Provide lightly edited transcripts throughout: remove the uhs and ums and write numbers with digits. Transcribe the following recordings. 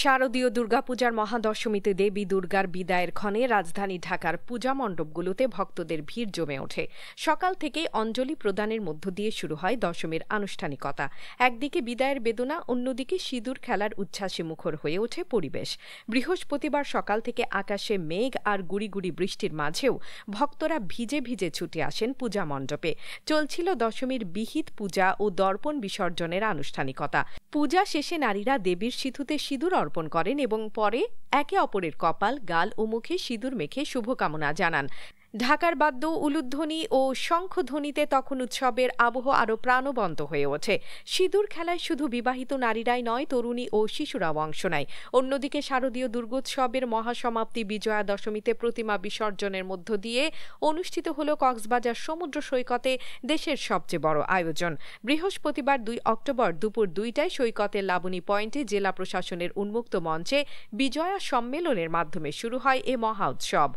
শারদীয় দুর্গাপূজার মহাদশমীতে দেবী দুর্গার বিদায়ের ক্ষণে রাজধানী ঢাকার পূজা মণ্ডপগুলোতে ভক্তদের ভিড় জমে ওঠে। সকাল থেকেই অঞ্জলি প্রদানের মধ্য দিয়ে শুরু হয় দশমীর আনুষ্ঠানিকতা। একদিকে বিদায়ের বেদনা, অন্যদিকে সিঁদুর খেলার উচ্ছ্বাসে মুখর হয়ে ওঠে পরিবেশ। বৃহস্পতিবার সকাল থেকে আকাশে মেঘ আর গুড়ি গুড়ি বৃষ্টির মাঝেও ভক্তরা ভিজে ভিজে ছুটে আসেন পূজা মণ্ডপে। চলছিল দশমীর বিহিত পূজা ও দর্পণ বিসর্জনের আনুষ্ঠানিকতা। পূজা শেষে নারীরা দেবীর সিঁথুতে সিঁদুর অর্পণ করেন এবং পরে একে অপরের কপাল, গাল ও মুখে সিঁদুর মেখে শুভকামনা জানান। ঢাকার বাদ্য, উলুধ্বনি ও শঙ্খধ্বনিতে তখন উৎসবের আবহ আরও প্রাণবন্ত হয়ে ওঠে। সিঁদুর খেলায় শুধু বিবাহিত নারীরাই নয়, তরুণী ও শিশুরাও অংশ নেয়। অন্যদিকে শারদীয় দুর্গোৎসবের মহাসমাপ্তি বিজয়া দশমীতে প্রতিমা বিসর্জনের মধ্য দিয়ে অনুষ্ঠিত হল কক্সবাজার সমুদ্র সৈকতে দেশের সবচেয়ে বড় আয়োজন। বৃহস্পতিবার ২ অক্টোবর দুপুর ২টায় সৈকতের লাবণী পয়েন্টে জেলা প্রশাসনের উন্মুক্ত মঞ্চে বিজয়া সম্মেলনের মাধ্যমে শুরু হয় এ মহা উৎসব।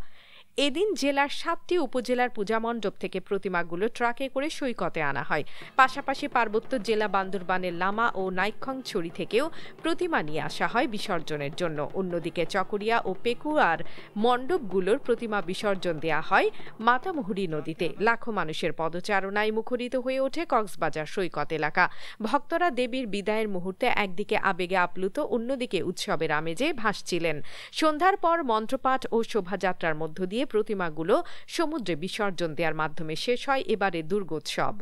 এদিন জেলার ৭টি উপজেলার পূজামণ্ডপ থেকে প্রতিমাগুলো ট্রাকে করে সৈকতে আনা হয়। পাশাপাশি পার্বত্য জেলা বান্দরবানের লামা ও নাইক্ষ্যংছড়ি থেকেও প্রতিমা নিয়ে আসা হয় বিসর্জনের জন্য। অন্যদিকে চকরিয়া ও পেকুয়ার মণ্ডপগুলোর প্রতিমা বিসর্জন দেয়া হয় মাতামুহুরী নদীতে। লাখো মানুষের পদচারণায় মুখরিত হয়ে ওঠে কক্সবাজার সৈকত এলাকা। ভক্তরা দেবীর বিদায়ের মুহূর্তে একদিকে আবেগে আপ্লুত, অন্যদিকে উৎসবের আমেজে ভাসছিলেন। সন্ধ্যার পর মন্ত্রপাঠ ও শোভাযাত্রার মধ্য দিয়ে প্রতিমাগুলো সমুদ্রে বিসর্জন দেওয়ার মাধ্যমে শেষ হয় এবারে দুর্গোৎসব।